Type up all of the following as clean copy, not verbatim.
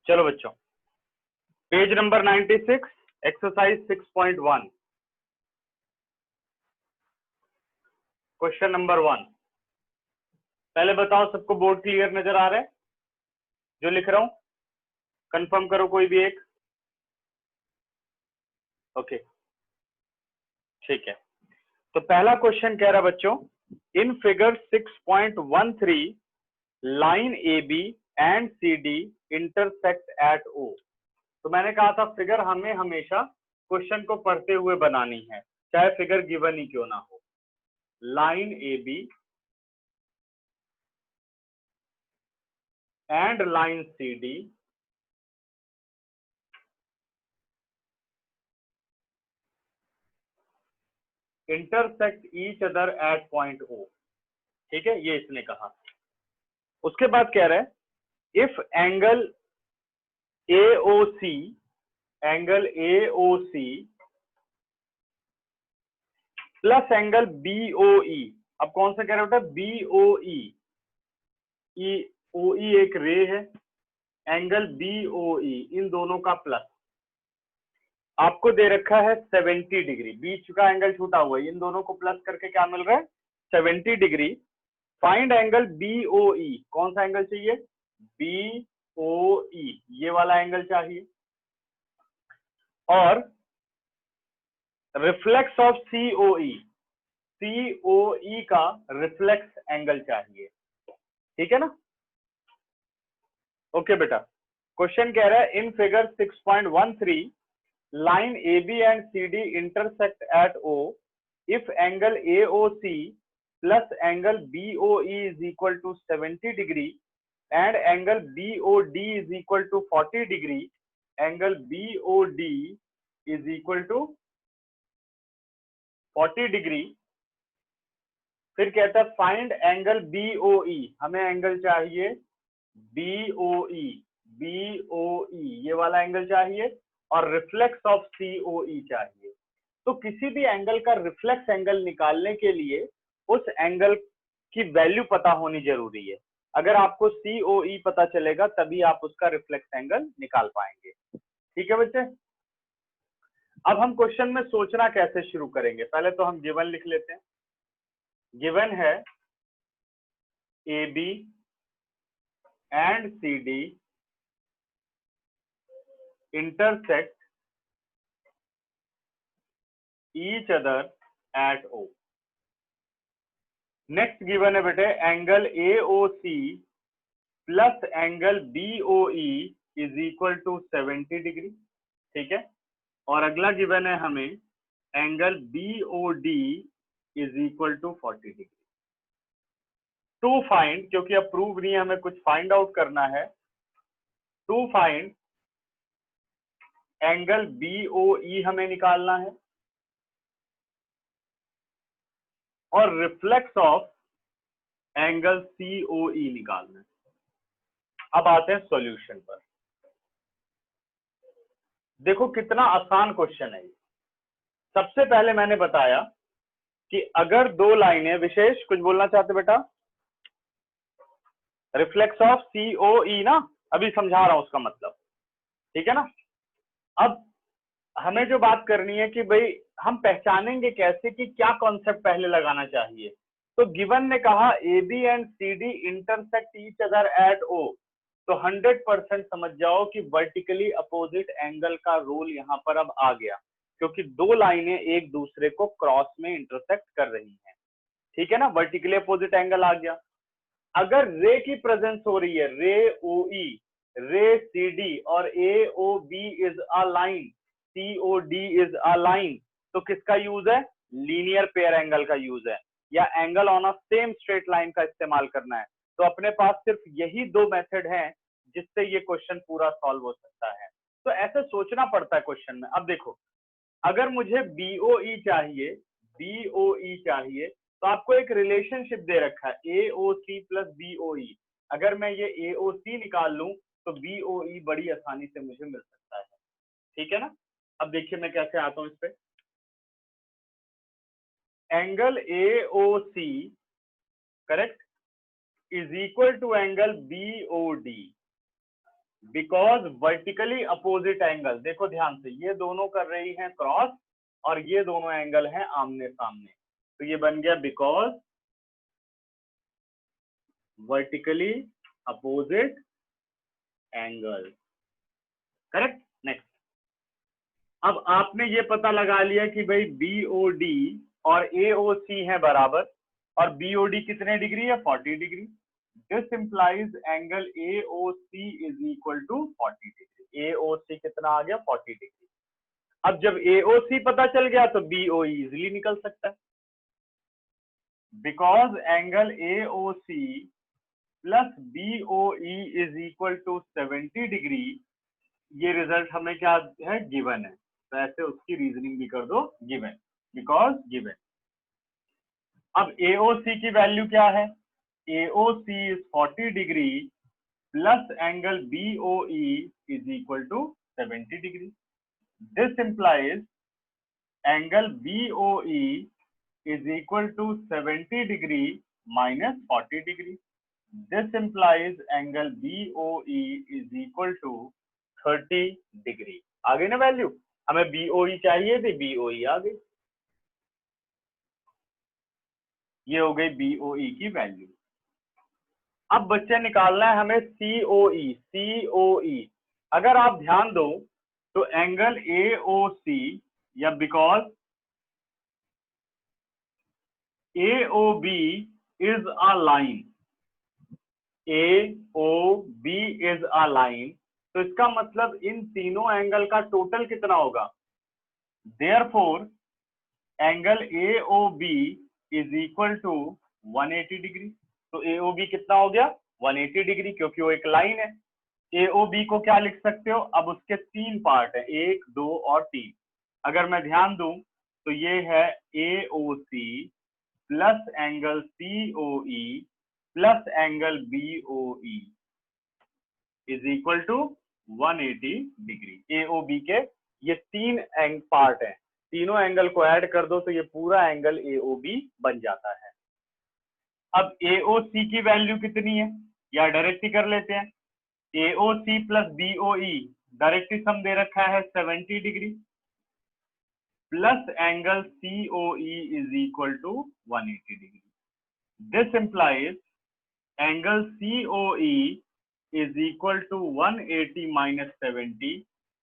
चलो बच्चों, page number 96, exercise 6.1, question number 1। पहले बताओ सबको बोर्ड क्लियर नजर आ रहा है? जो लिख रहा हूं कंफर्म करो कोई भी एक। ओके, ठीक है। तो पहला क्वेश्चन कह रहा बच्चों, in figure 6.13 line A B and C D intersect at O. तो मैंने कहा था फिगर हमें हमेशा क्वेश्चन को पढ़ते हुए बनानी है, चाहे फिगर गिवन ही क्यों ना हो। Line A B and line C D intersect each other at point O. ठीक है, ये इसने कहा। उसके बाद कह रहा है if angle AOC plus angle BOE। अब कौन सा कह रहा होता है? BOE। OE एक रे है, एंगल BOE इन दोनों का प्लस आपको दे रखा है 70 डिग्री। बीच का एंगल छूटा हुआ है, इन दोनों को प्लस करके क्या मिल रहा है? 70 डिग्री। Find angle BOE। कौन सा एंगल चाहिए? BOE, ये वाला एंगल चाहिए। और रिफ्लेक्स ऑफ COE का रिफ्लेक्स एंगल चाहिए। ठीक है ना? ओके बेटा, क्वेश्चन कह रहा है in figure 6.13 line AB and CD intersect at O if angle AOC plus angle BOE is equal to 70 degree and angle BOD is equal to 40 degree, angle BOD is equal to 40 degree। फिर कहता है find angle BOE। हमें angle चाहिए BOE, ये वाला angle चाहिए। और reflex of COE चाहिए। तो किसी भी एंगल का रिफ्लेक्स एंगल निकालने के लिए उस एंगल की वैल्यू पता होनी जरूरी है। अगर आपको COE पता चलेगा तभी आप उसका रिफ्लेक्स एंगल निकाल पाएंगे। ठीक है बच्चे? अब हम क्वेश्चन में सोचना कैसे शुरू करेंगे, पहले तो हम गिवन लिख लेते हैं। गिवन है AB and CD intersect each other at O। Next given है बेटे angle AOC plus angle BOE is equal to 70 degree. ठीक है, और अगला गिवन है हमें angle BOD is equal to 40 degree. To find, क्योंकि अब प्रूव नहीं है, हमें कुछ फाइंड आउट करना है। टू फाइंड एंगल BOE हमें निकालना है और रिफ्लेक्स ऑफ एंगल COE निकालना है। अब आते हैं सॉल्यूशन पर। देखो कितना आसान क्वेश्चन है ये। सबसे पहले मैंने बताया कि अगर दो लाइनें, विशेष कुछ बोलना चाहते बेटा? रिफ्लेक्स ऑफ COE ना, अभी समझा रहा हूं उसका मतलब। ठीक है ना? अब हमें जो बात करनी है कि भाई हम पहचानेंगे कैसे कि क्या कॉन्सेप्ट पहले लगाना चाहिए। तो गिवन ने कहा AB and CD intersect each other eight O, तो 100% समझ जाओ कि वर्टिकली अपोजिट एंगल का रूल यहां पर अब आ गया, क्योंकि दो लाइनें एक दूसरे को क्रॉस में इंटरसेक्ट कर रही हैं। ठीक है ना? वर्टिकली अपोजिट एंगल आ गया। अगर रे की प्रेजेंस हो रही है, रे OE, रे CD और AOB is a line, COD is a line, तो किसका यूज है? लीनियर पेयर एंगल का यूज है, या angle on a same straight line का इस्तेमाल करना है। तो अपने पास सिर्फ यही दो मेथड हैं जिससे ये क्वेश्चन पूरा सॉल्व हो सकता है। तो ऐसे सोचना पड़ता है क्वेश्चन में। अब देखो, अगर मुझे BOE चाहिए तो आपको एक रिलेशनशिप दे रखा है AOC प्लस BOE। अगर मैं ये AOC निकाल लूं तो BOE बड़ी आसानी से मुझे मिल सकता है। ठीक है ना? अब देखिए मैं कैसे आता हूं इस पे। Angle AOC correct is equal to angle BOD। Because vertically opposite angle, देखो ध्यान से, ये दोनों कर रही हैं क्रॉस और ये दोनों एंगल हैं आमने सामने, तो ये बन गया because vertically opposite angle. Correct. Next, अब आपने ये पता लगा लिया कि भाई BOD और AOC है बराबर, और BOD कितने डिग्री है? 40 degree. This implies angle AOC is equal to 40 degree. AOC कितना आ गया? 40 डिग्री। अब जब AOC पता चल गया तो BOE इजिली निकल सकता है, because angle AOC plus BOE is equal to 70 degree. ये रिजल्ट हमें क्या है? गिवन है, तो ऐसे उसकी रीजनिंग भी कर दो गिवन, बिकॉज गिवन। अब AOC की वैल्यू क्या है? AOC is 40 degree plus angle BOE is equal to 70 degree. This implies angle BOE is equal to 70 degree minus 40 degree. This implies angle BOE is equal to 30 degree. आ गई ना value? हमें BOE चाहिए थी, BOE आ गई। ये हो गई BOE की वैल्यू। अब बच्चे निकालना है हमें COE। COE अगर आप ध्यान दो तो एंगल AOC, या because AOB is a line, AOB is a line, तो इसका मतलब इन तीनों एंगल का टोटल कितना होगा? Therefore angle AOB is equal to 180 degree. तो AOB कितना हो गया? 180 डिग्री, क्योंकि वो एक लाइन है। AOB को क्या लिख सकते हो? अब उसके तीन पार्ट है, 1, 2 और 3। अगर मैं ध्यान दूं तो ये है AOC plus angle COE plus angle BOE is equal to 180 degree. AOB के ये तीन पार्ट हैं, तीनों एंगल को ऐड कर दो तो ये पूरा एंगल AOB बन जाता है। अब AOC की वैल्यू कितनी है? या डायरेक्ट ही कर लेते हैं। AOC प्लस BOE डायरेक्ट ही सम दे रखा है 70 degree, plus angle COE is equal to 180 degree. This implies angle COE is equal to 180 minus 70.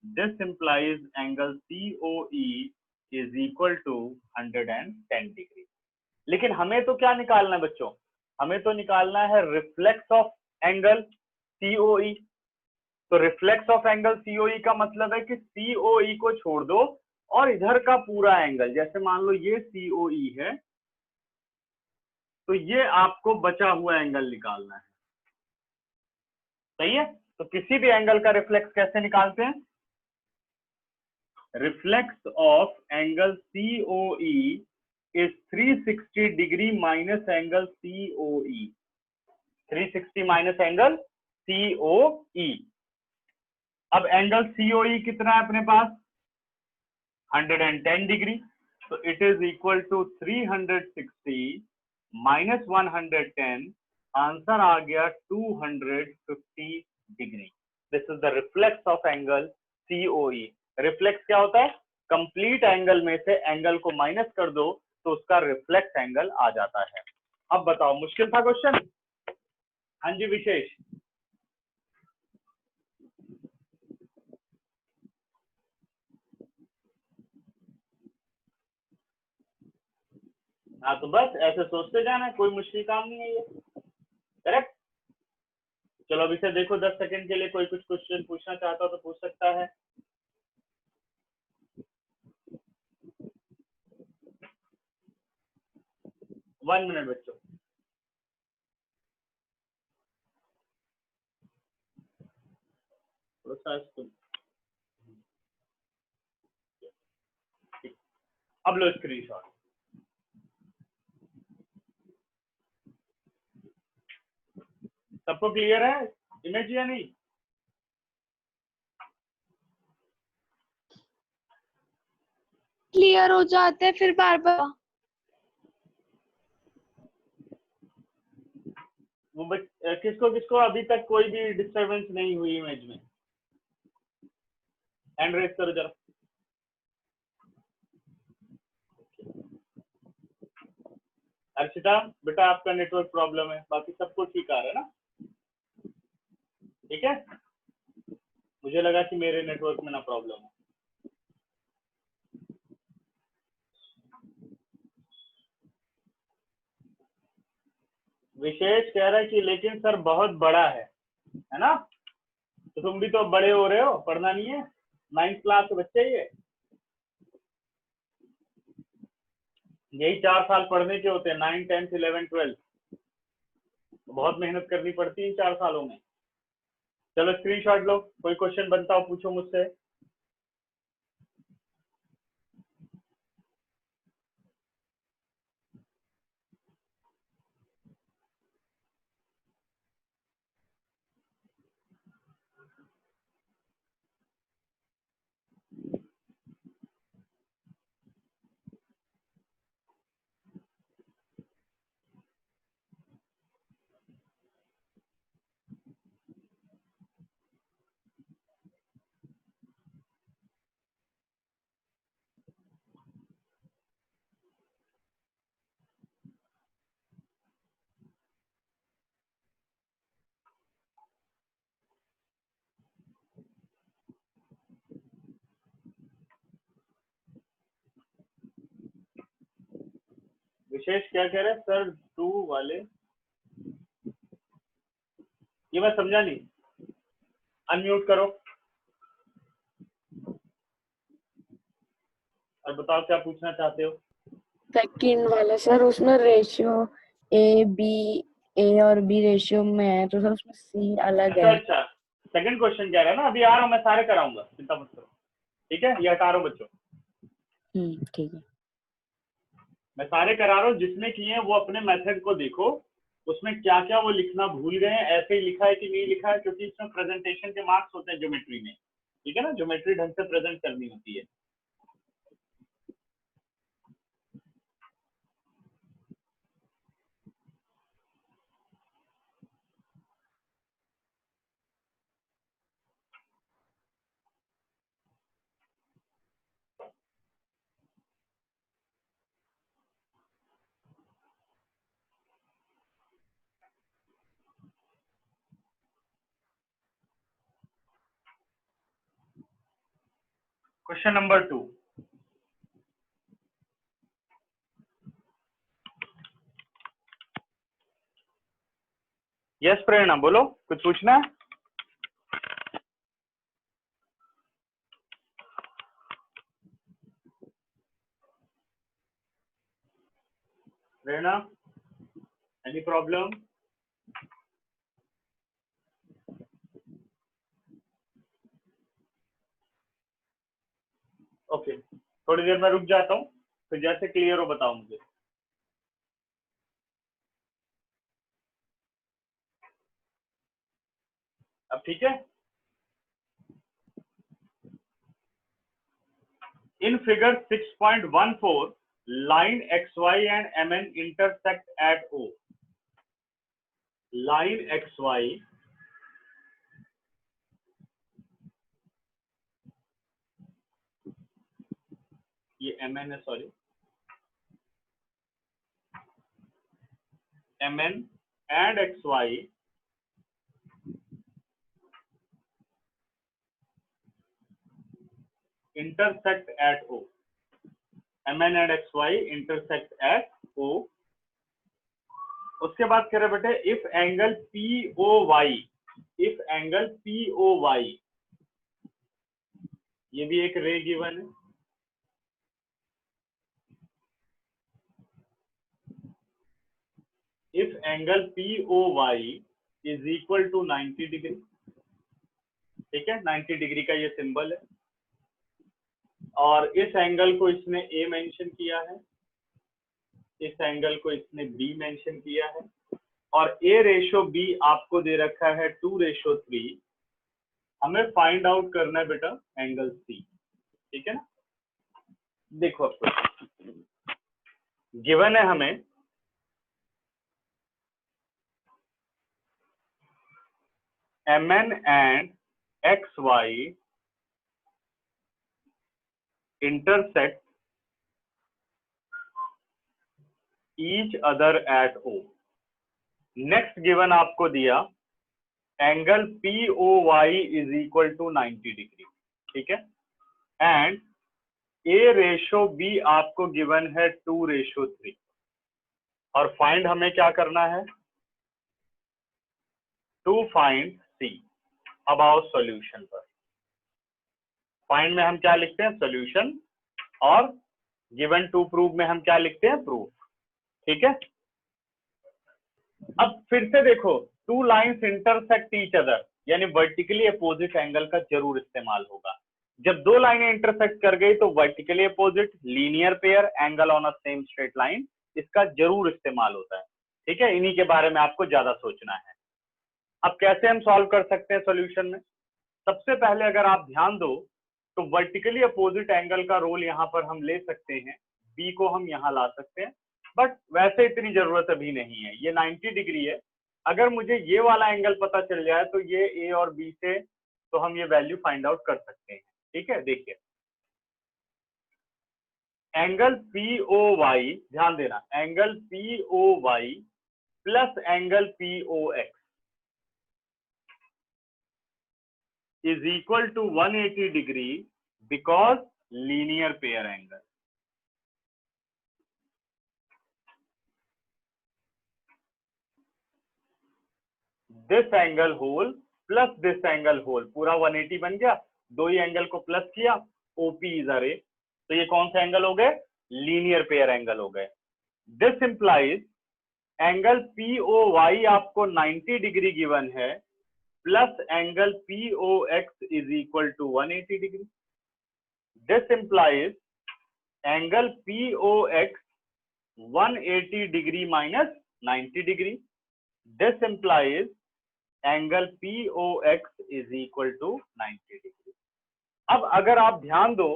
This implies angle COE is equal to 110 degree. लेकिन हमें तो क्या निकालना है बच्चों? हमें तो निकालना है रिफ्लेक्स ऑफ एंगल COE। तो रिफ्लेक्स ऑफ एंगल COE का मतलब है कि COE को छोड़ दो और इधर का पूरा एंगल, जैसे मान लो ये COE है, तो ये आपको बचा हुआ एंगल निकालना है। सही है? तो किसी भी एंगल का रिफ्लेक्स कैसे निकालते हैं? Reflex of angle COE is 360 degree minus angle COE। 360 minus angle COE। अब एंगल COE कितना है अपने पास? 110 डिग्री। तो it is equal to 360 minus 110, answer आ गया 250 degree. This is the reflex of angle COE। Reflex क्या होता है? कंप्लीट एंगल में से एंगल को माइनस कर दो तो उसका रिफ्लेक्स एंगल आ जाता है। अब बताओ, मुश्किल था क्वेश्चन? हाँ जी विशेष। हाँ तो बस ऐसे सोचते जाना, कोई मुश्किल काम नहीं है ये। करेक्ट। चलो अभी से देखो 10 सेकंड के लिए कोई कुछ क्वेश्चन पूछना चाहता हो तो पूछ सकता है। वन मिनट बच्चों। अब लो स्क्रीनशॉट। सबको क्लियर है इमेज या नहीं? क्लियर हो जाते हैं फिर बार बार। वो किसको किसको अभी तक कोई भी डिस्टरबेंस नहीं हुई इमेज में? हैंड रेस करो जरा। अर्चिता बेटा आपका नेटवर्क प्रॉब्लम है, बाकी सबको ठीक आ रहा है ना? ठीक है, मुझे लगा कि मेरे नेटवर्क में ना प्रॉब्लम है। विशेष कह रहा है कि लेकिन सर बहुत बड़ा है ना? तो तुम भी तो बड़े हो रहे हो, पढ़ना नहीं है? 9th क्लास के बच्चे ये, यही 4 साल पढ़ने के होते हैं, 9, 10, 11, 12। बहुत मेहनत करनी पड़ती है इन 4 सालों में। चलो स्क्रीनशॉट लो, कोई क्वेश्चन बनता हो पूछो मुझसे। विशेष क्या कह रहे हैं सर? 2 वाले, ये मैं समझा नहीं, अनम्यूट करो और बताओ क्या पूछना चाहते हो। सेकंड वाला सर, उसमें रेशियो ए और बी रेशियो में है, तो सर उसमें सी अलग है। अच्छा, सेकंड क्वेश्चन क्या रहा है ना, अभी आ रहा हूँ मैं, सारे कराऊंगा, चिंता मत करो। ठीक है, ये हटा रहा हूँ बच्चों, ठीक है। मैं सारे करा रहा हूँ, जिसने किए हैं वो अपने मेथड को देखो, उसमें क्या क्या वो लिखना भूल गए हैं, ऐसे ही लिखा है कि नहीं लिखा है, क्योंकि इसमें प्रेजेंटेशन के मार्क्स होते हैं ज्योमेट्री में। ठीक है ना, ज्योमेट्री ढंग से प्रेजेंट करनी होती है। क्वेश्चन नंबर 2, यस प्रेरणा बोलो, कुछ पूछना है? प्रेरणा, एनी प्रॉब्लम? ओके, थोड़ी देर में रुक जाता हूँ, फिर जैसे क्लियर हो बताओ मुझे। अब ठीक है। In figure 6.14, line XY and MN intersect at O. Line XY ये MN है, sorry, MN and XY intersect at O. MN and XY intersect at O. उसके बाद कह रहे बेटे, if angle POY, if angle POY, ये भी एक रे गिवन है, if angle POY is equal to 90 degree, ठीक है, 90 डिग्री का ये सिंबल है, और इस एंगल को इसने ए मेंशन किया है, इस एंगल को इसने बी मेंशन किया है, और ए रेशो बी आपको दे रखा है 2:3। हमें फाइंड आउट करना है बेटा एंगल सी। ठीक है ना, देखो आपको गिवन है हमें MN and XY intersect each other at O. Next given आपको दिया angle POY is equal to 90 degree, ठीक है, एंड A/B आपको गिवन है 2/3, और फाइंड हमें क्या करना है, टू फाइंड C। अब आओ सॉल्यूशन पर। फाइंड में हम क्या लिखते हैं, सॉल्यूशन, और गिवन टू प्रूव में हम क्या लिखते हैं, प्रूफ, ठीक है। अब फिर से देखो, two lines intersect each other, यानी वर्टिकली अपोजिट एंगल का जरूर इस्तेमाल होगा। जब दो लाइनें इंटरसेक्ट कर गई तो vertically opposite, linear pair, angle on a same straight line, इसका जरूर इस्तेमाल होता है, ठीक है। इन्हीं के बारे में आपको ज्यादा सोचना है। अब कैसे हम सॉल्व कर सकते हैं सॉल्यूशन में, सबसे पहले अगर आप ध्यान दो तो वर्टिकली अपोजिट एंगल का रोल यहाँ पर हम ले सकते हैं, बी को हम यहाँ ला सकते हैं, बट वैसे इतनी जरूरत अभी नहीं है। ये 90 डिग्री है, अगर मुझे ये वाला एंगल पता चल जाए तो ये ए और बी से तो हम ये वैल्यू फाइंड आउट कर सकते हैं, ठीक है। देखिए एंगल POY, ध्यान देना, angle POY plus angle POX is equal to 180 degree because linear pair angle. This angle whole plus this angle whole पूरा 180 बन गया, दो ही एंगल को प्लस किया, OP is a ray, तो ये कौन सा एंगल हो गए, लीनियर पेयर एंगल हो गए। दिस इंप्लाइज एंगल POY आपको 90 डिग्री गिवन है, plus angle POX is equal to 180 degree. This implies angle POX 180 degree minus 90 degree. This implies angle POX is equal to 90 degree. अब अगर आप ध्यान दो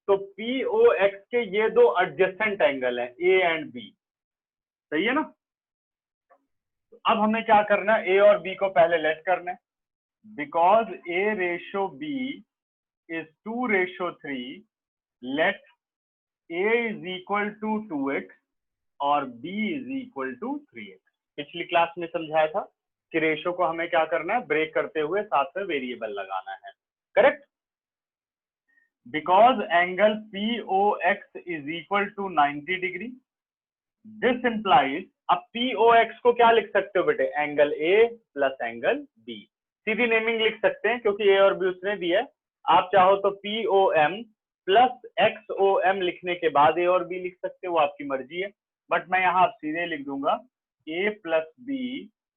तो POX के ये दो एडजेसेंट एंगल हैं, A एंड B, सही है ना। अब हमें क्या करना है, A और B को पहले लेट करना है, because A/B is 2/3, let A is equal to 2x और B is equal to 3x। पिछली क्लास में समझाया था कि रेशो को हमें क्या करना है, ब्रेक करते हुए साथ में वेरिएबल लगाना है, correct. Because angle POX is equal to 90 degree, this implies, अब POX को क्या लिख सकते हो बेटे, angle A plus angle B, Sidhi naming लिख सकते हैं क्योंकि A और B उसने दिया है। आप चाहो तो POM प्लस XOM लिखने के बाद A और B लिख सकते हो, वो आपकी मर्जी है, बट मैं यहाँ सीधे लिख दूंगा A plus B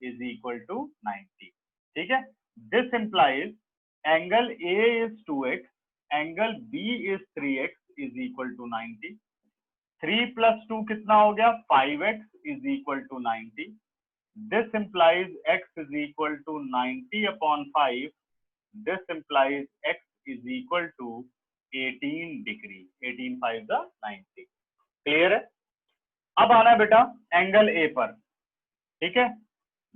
is equal to 90, ठीक है। This implies angle A is 2x, angle B is 3x is equal to 90। 3 plus 2 कितना हो गया, 5x is equal to 90. This implies x is equal to 90 upon 5. This implies x is equal to 18 degree. 18 5 the 90. Clear है। अब आना है बेटा angle A पर, ठीक है।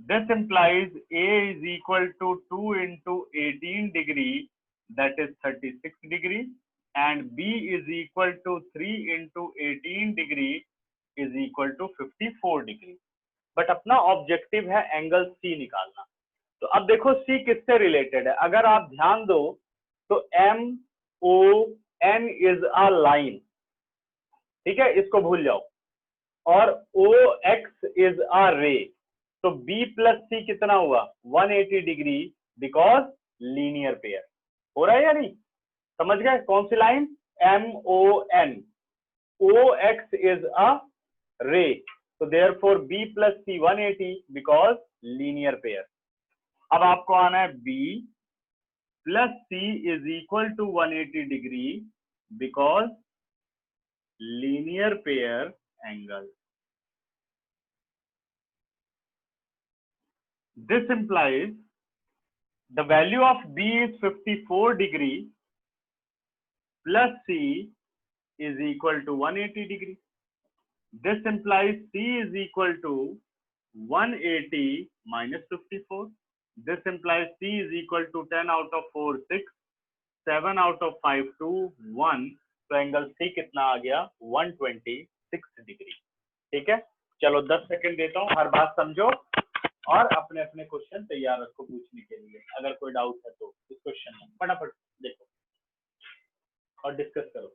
This implies A is equal to 2 into 18 degree, that is 36 degree. And B is equal to 3 into 18 degree is equal to 54 degree। But अपना objective है एंगल C निकालना। तो अब देखो C किससे रिलेटेड है, अगर आप ध्यान दो तो MON इज अ लाइन, ठीक है, इसको भूल जाओ, और OX इज अ रे, तो B प्लस C कितना हुआ, 180 डिग्री, बिकॉज लीनियर पेयर। हो रहा है या नहीं, समझ गए कौन सी line, MON, OX is a ray, so therefore B plus C 180 because linear pair। अब आपको आना है B plus C is equal to 180 degree because linear pair angle। This implies the value of B is 54 degree plus C is equal to 180 degree। This implies C is equal to 180 minus 54. This implies C is equal to 10 out of 4 6, 7 out of 5 2 1, तो angle C कितना आ गया 126 degree. ठीक है, चलो 10 second देता हूँ, हर बात समझो और अपने अपने क्वेश्चन तैयार रखो पूछने के लिए। अगर कोई डाउट है तो इस क्वेश्चन में फटाफट देखो और डिस्कस करो।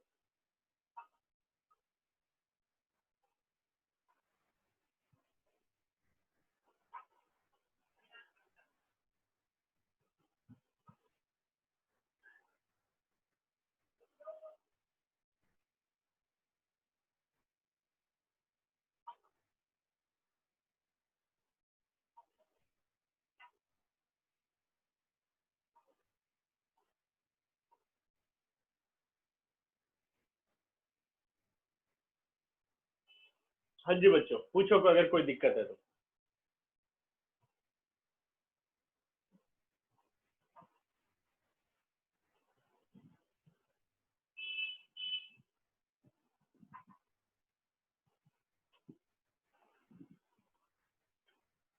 हाँ जी बच्चों, पूछो अगर कोई दिक्कत है तो।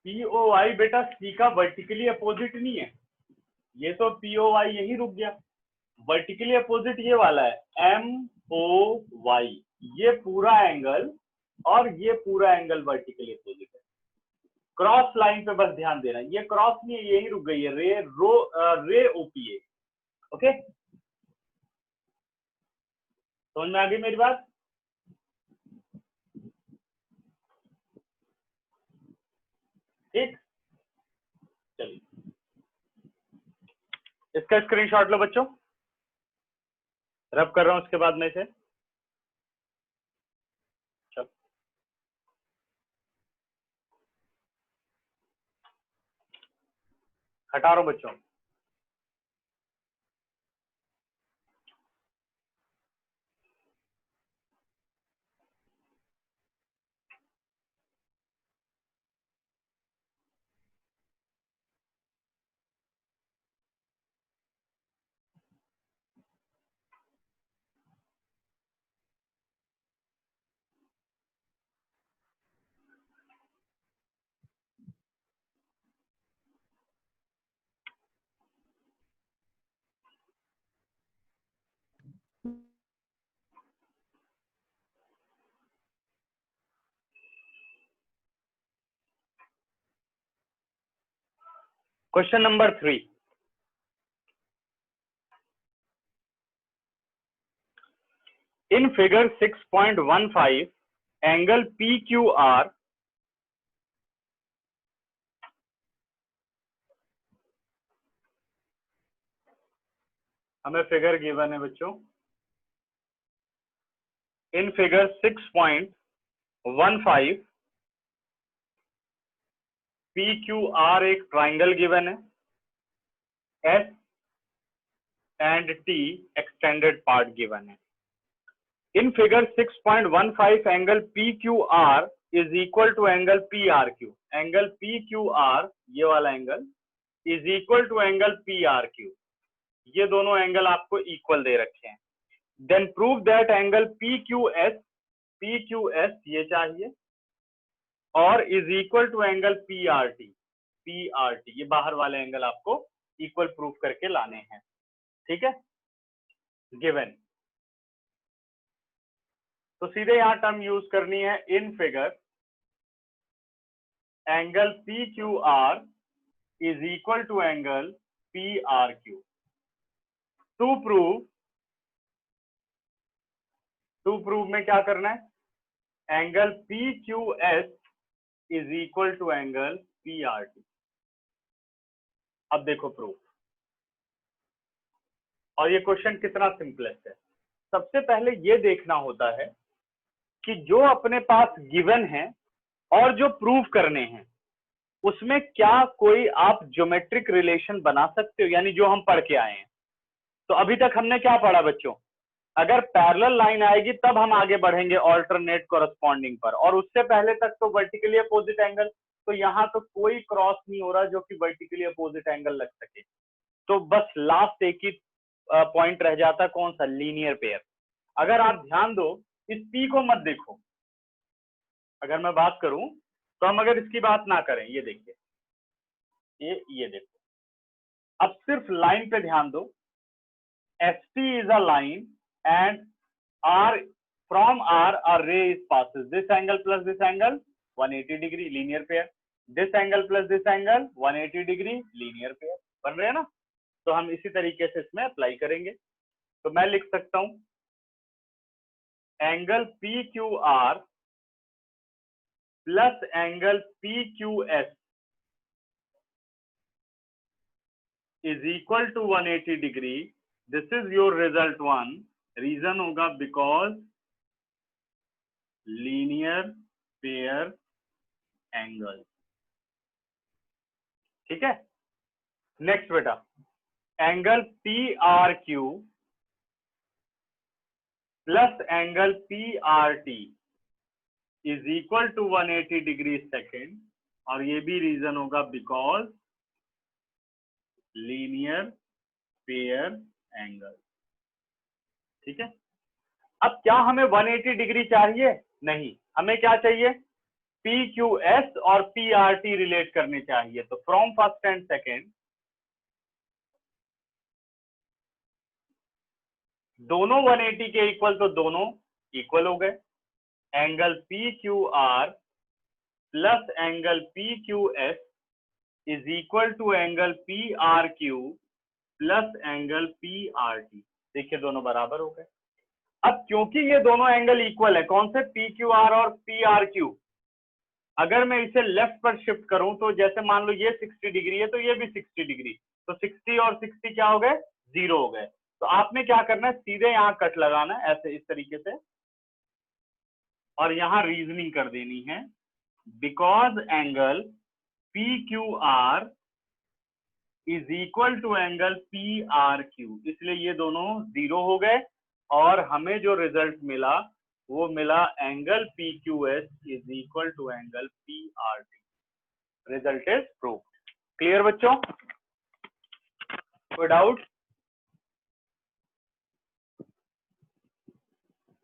POI बेटा सी का वर्टिकली अपोजिट नहीं है, ये तो POI यही रुक गया। वर्टिकली अपोजिट ये वाला है MOY, ये पूरा एंगल और ये पूरा एंगल वर्टिकली अपोजिट है। क्रॉस लाइन पे बस ध्यान देना, ये क्रॉस नहीं है, यही रुक गई है, रे OPA। ओके, समझ में आ गई मेरी बात? ठीक, चलिए इसका स्क्रीनशॉट लो बच्चों, रब कर रहा हूं उसके बाद में से। चल हटा रहा हूं बच्चों। Question number 3, in figure 6.15 angle PQR हमें फिगर गिवन है बच्चों। इन फिगर 6.15 PQR एक ट्राइंगल गिवन है, S and T extended part given है। In figure 6.15 angle PQR is equal to angle PRQ। Angle PQR ये वाला angle is equal to angle PRQ, ये दोनों एंगल आपको इक्वल दे रखे हैं। Then prove that angle PQS ये चाहिए और is equal to angle PRT ये बाहर वाले एंगल आपको इक्वल प्रूफ करके लाने हैं। ठीक है, गिवन। तो सीधे यहां टर्म यूज करनी है, in figure angle PQR is equal to angle PRQ। To prove में क्या करना है, angle PQS is equal to angle PRT। अब देखो प्रूफ, और ये क्वेश्चन कितना सिंपलेस्ट है। सबसे पहले ये देखना होता है कि जो अपने पास गिवन है और जो प्रूव करने हैं उसमें क्या कोई आप ज्योमेट्रिक रिलेशन बना सकते हो, यानी जो हम पढ़ के आए हैं। तो अभी तक हमने क्या पढ़ा बच्चों, अगर पैरेलल लाइन आएगी तब हम आगे बढ़ेंगे ऑल्टरनेट कोरस्पॉन्डिंग पर, और उससे पहले तक तो वर्टिकली अपोजिट एंगल। तो यहाँ तो कोई क्रॉस नहीं हो रहा जो कि वर्टिकली अपोजिट एंगल लग सके। तो बस लास्ट एक ही पॉइंट रह जाता, कौन सा, लीनियर पेयर। अगर आप ध्यान दो, इस P को मत देखो, अगर मैं बात करूं तो हम अगर इसकी बात ना करें, ये देखिए, ये देखो, अब सिर्फ लाइन पे ध्यान दो। ST is a line and R from R a ray is passes this angle plus this angle 180 degree linear pair, this angle plus this angle 180 degree linear pair बन रहे हैं ना। तो हम इसी तरीके से इसमें अप्लाई करेंगे। तो मैं लिख सकता हूं angle PQR plus angle PQS is equal to 180 degree. This is your result one. Reason होगा बिकॉज लीनियर पेयर एंगल। ठीक है, नेक्स्ट बेटा angle PRQ plus angle PRT is equal to 180 degree second, और ये भी रीजन होगा because linear pair angle. ठीक है, अब क्या हमें 180 डिग्री चाहिए? नहीं, हमें क्या चाहिए? PQS और PRT रिलेट करने चाहिए। तो फ्रॉम फर्स्ट एंड सेकेंड दोनों 180 के इक्वल, तो दोनों इक्वल हो गए। Angle PQR plus angle PQS is equal to angle PRQ plus angle PRT। देखिए दोनों बराबर हो गए। अब क्योंकि ये दोनों एंगल इक्वल है, कौन से? PQR और PRQ। अगर मैं इसे लेफ्ट पर शिफ्ट करूं तो जैसे मान लो ये 60 डिग्री है तो ये भी 60 डिग्री, तो 60 और 60 क्या हो गए? 0 हो गए। तो आपने क्या करना है, सीधे यहाँ कट लगाना है ऐसे इस तरीके से, और यहाँ रीजनिंग कर देनी है because angle PQR is equal to angle PRQ, इसलिए ये दोनों 0 हो गए और हमें जो रिजल्ट मिला वो मिला angle PQS is equal to angle PRT। Result is proved. Clear बच्चों? कोई डाउट?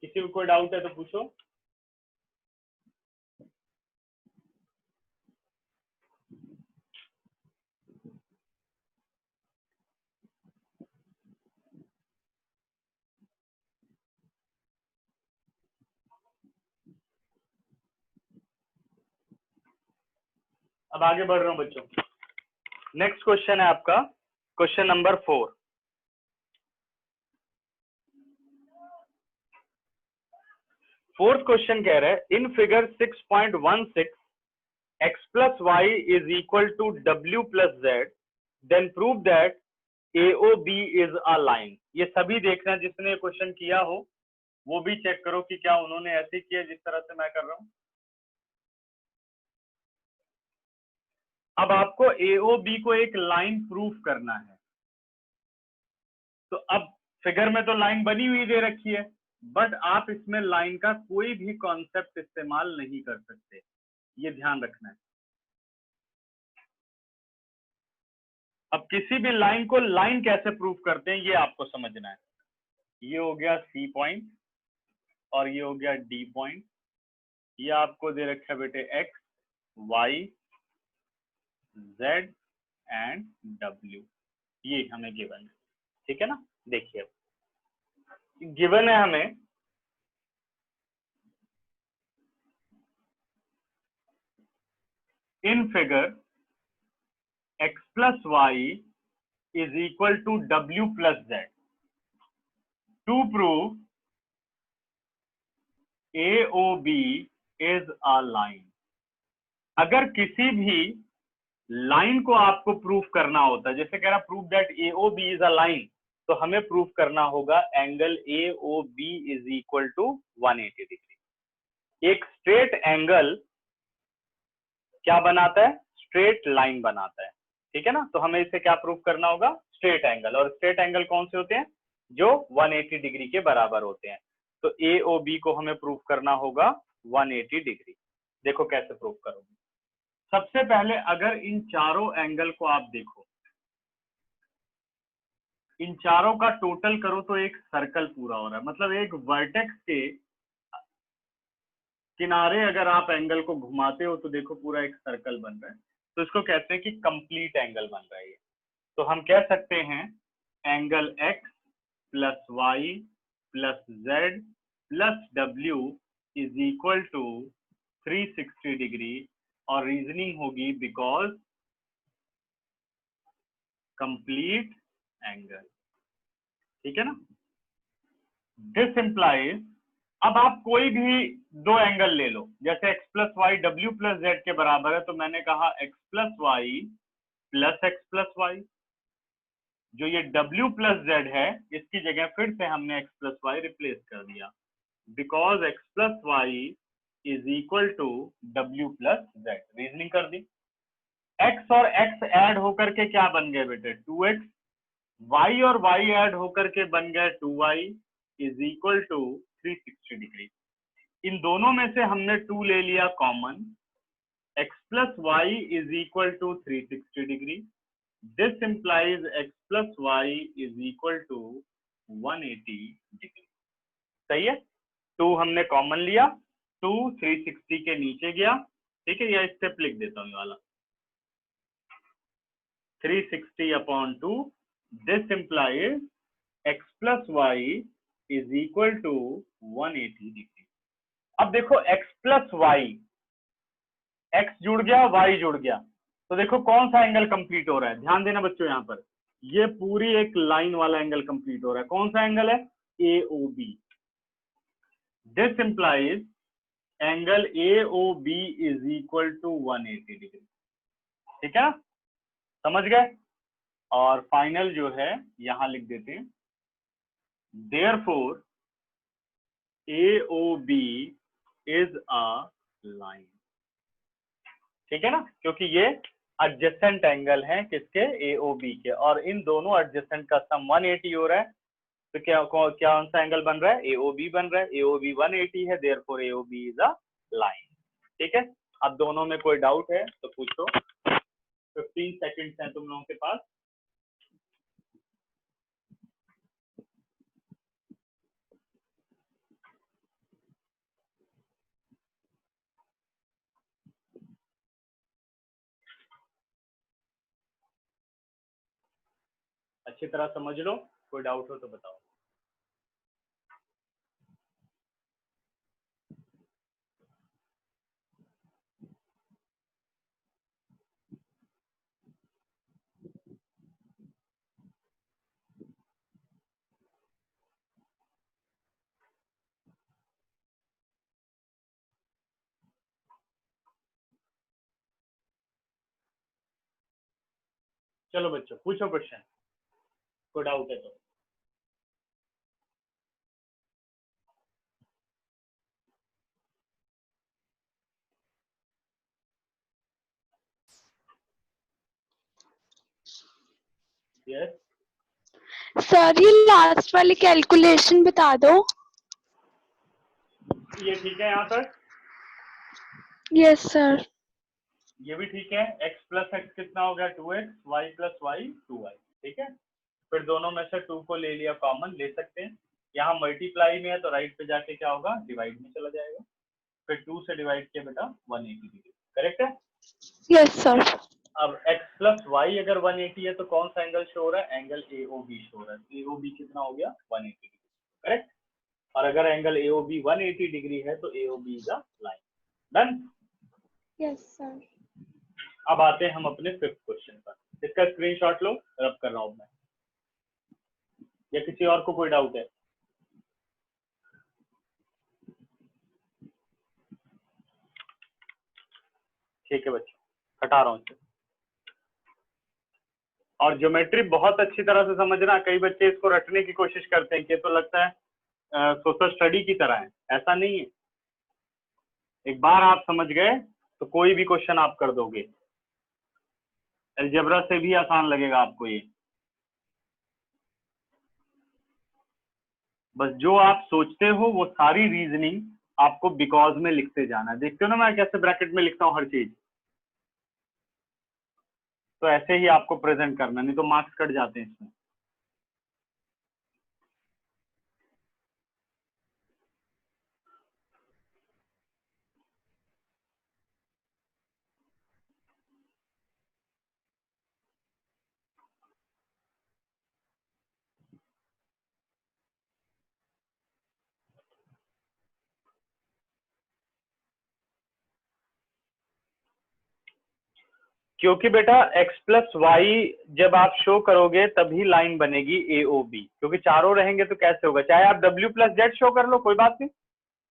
किसी को कोई डाउट है तो पूछो। अब आगे बढ़ रहा हूं बच्चों। नेक्स्ट क्वेश्चन है आपका क्वेश्चन नंबर 4। फोर्थ क्वेश्चन कह रहा है in figure 6.16 x plus y is equal to w plus z, then prove that AOB is a line। ये सभी देखना, जिसने क्वेश्चन किया हो वो भी चेक करो कि क्या उन्होंने ऐसे किया जिस तरह से मैं कर रहा हूं। अब आपको AOB को एक लाइन प्रूफ करना है। तो अब फिगर में तो लाइन बनी हुई दे रखी है, बट आप इसमें लाइन का कोई भी कॉन्सेप्ट इस्तेमाल नहीं कर सकते, ये ध्यान रखना है। अब किसी भी लाइन को लाइन कैसे प्रूफ करते हैं ये आपको समझना है। ये हो गया C पॉइंट और ये हो गया D पॉइंट। ये आपको दे रखा है बेटे X, Y, Z and W, ये हमें गिवन है। ठीक है ना, देखिए गिवन है हमें in figure x plus y is equal to w plus z to prove AOB is a line। अगर किसी भी लाइन को आपको प्रूफ करना होता है, जैसे कह रहा proof that AOB is a line, तो हमें प्रूफ करना होगा angle AOB is equal to 180 degree. एक स्ट्रेट एंगल क्या बनाता है? स्ट्रेट लाइन बनाता है। ठीक है ना, तो हमें इसे क्या प्रूफ करना होगा? Straight angle. और स्ट्रेट एंगल कौन से होते हैं? जो 180 डिग्री के बराबर होते हैं। तो AOB को हमें प्रूफ करना होगा 180 डिग्री। देखो कैसे प्रूफ करोगे। सबसे पहले अगर इन चारों एंगल को आप देखो, इन चारों का टोटल करो तो एक सर्कल पूरा हो रहा है। मतलब एक वर्टेक्स के किनारे अगर आप एंगल को घुमाते हो तो देखो पूरा एक सर्कल बन रहा है। तो इसको कहते हैं कि कंप्लीट एंगल बन रहा है ये। तो हम कह सकते हैं angle x plus Y plus Z plus W is equal to 360 degree, और रीजनिंग होगी बिकॉज कंप्लीट एंगल। ठीक है ना। दिस इंप्लाइज, अब आप कोई भी दो एंगल ले लो, जैसे x plus Y W plus Z के बराबर है, तो मैंने कहा x plus Y plus X plus Y. जो ये w प्लस जेड है, इसकी जगह फिर से हमने x प्लस वाई रिप्लेस कर दिया, because x plus Y is equal to w plus Z. Reasoning कर दी। x और x ऐड होकर के क्या बन गए बेटे, 2x। y और y ऐड होकर के बन गए 2y is equal to 360 degree. इन दोनों में से हमने 2 ले लिया common, x plus Y is equal to 360 degree. This implies x plus Y is equal to 180 degree. सही है। 2 हमने कॉमन लिया, 2 360 के नीचे गया। ठीक है, यह स्टेप लिख देता हूँ, ये वाला 360 upon 2। This implies x plus Y is equal to 180 degree. अब देखो x प्लस वाई, x जुड़ गया y जुड़ गया, तो देखो कौन सा एंगल कंप्लीट हो रहा है। ध्यान देना बच्चों, यहाँ पर ये पूरी एक लाइन वाला एंगल कंप्लीट हो रहा है। कौन सा एंगल है, AOB। This implies angle AOB is equal to 180 degree. ठीक है, समझ गए। और फाइनल जो है यहां लिख देते हैं, therefore AOB is a line. ठीक है ना, क्योंकि ये एडजेसेंट एंगल है किसके, AOB के, और इन दोनों एडजेसेंट का सम 180 हो रहा है। तो क्या कौन सा एंगल बन रहा है, AOB बन रहा है। AOB 180 है, therefore AOB is a line. ठीक है। अब दोनों में कोई डाउट है तो पूछो। 15 सेकंड्स हैं तुम लोगों के पास। अच्छी तरह समझ लो, कोई डाउट हो तो बताओ। चलो बच्चों पूछो क्वेश्चन, कोई डाउट है तो। यस, सर ये लास्ट वाली कैलकुलेशन बता दो। ये ठीक है यहाँ तक। Yes sir. ये भी ठीक है। x प्लस एक्स कितना हो गया, 2x, y plus Y 2y। ठीक है, फिर दोनों में से 2 को ले लिया कॉमन, ले सकते हैं। यहाँ मल्टीप्लाई में है तो राइट पे जाके क्या होगा, डिवाइड में चला जाएगा। फिर 2 से डिवाइड किया बेटा 180 डिग्री। करेक्ट है। Yes sir. अब x प्लस वाई अगर 180 है तो कौन सा एंगल शो हो रहा है, एंगल AOB शो हो रहा है। AOB कितना हो गया, 180 डिग्री। करेक्ट। और अगर एंगल AOB 180 डिग्री है तो AOB is a line. Done. Yes sir. अब आते हैं हम अपने 5th क्वेश्चन पर। इसका स्क्रीनशॉट लो, रब कर रहा हूं मैं। या किसी और को कोई डाउट है। ठीक है बच्चों, हटा रहा हूँ इसे। और ज्योमेट्री बहुत अच्छी तरह से समझना। कई बच्चे इसको रटने की कोशिश करते हैं कि तो लगता है सोशल स्टडी की तरह है, ऐसा नहीं है। एक बार आप समझ गए तो कोई भी क्वेश्चन आप कर दोगे। अलजेब्रा से भी आसान लगेगा आपको ये। बस जो आप सोचते हो वो सारी रीजनिंग आपको बिकॉज में लिखते जाना है। देखते हो ना मैं कैसे ब्रैकेट में लिखता हूँ हर चीज। तो ऐसे ही आपको प्रेजेंट करना, नहीं तो मार्क्स कट जाते हैं इसमें। क्योंकि बेटा x प्लस वाई जब आप शो करोगे तभी लाइन बनेगी AOB, क्योंकि चारों रहेंगे तो कैसे होगा, चाहे आप W प्लस जेड शो कर लो कोई बात नहीं,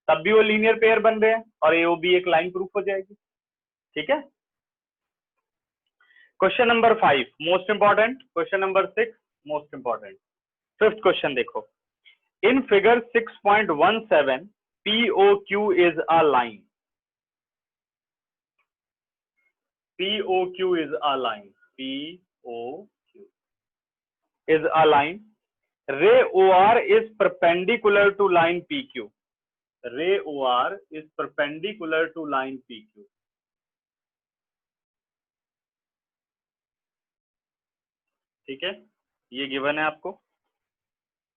तब भी वो लीनियर पेयर बन रहे हैं और AOB एक लाइन प्रूफ हो जाएगी। ठीक है। Question number 5 most important, question number 6 most important. Fifth question देखो, in figure 6.17 POQ is a line, POQ is a line, POQ is a line, ray OR is perpendicular to line PQ, ray OR is perpendicular to line PQ। ठीक है, ये given है आपको।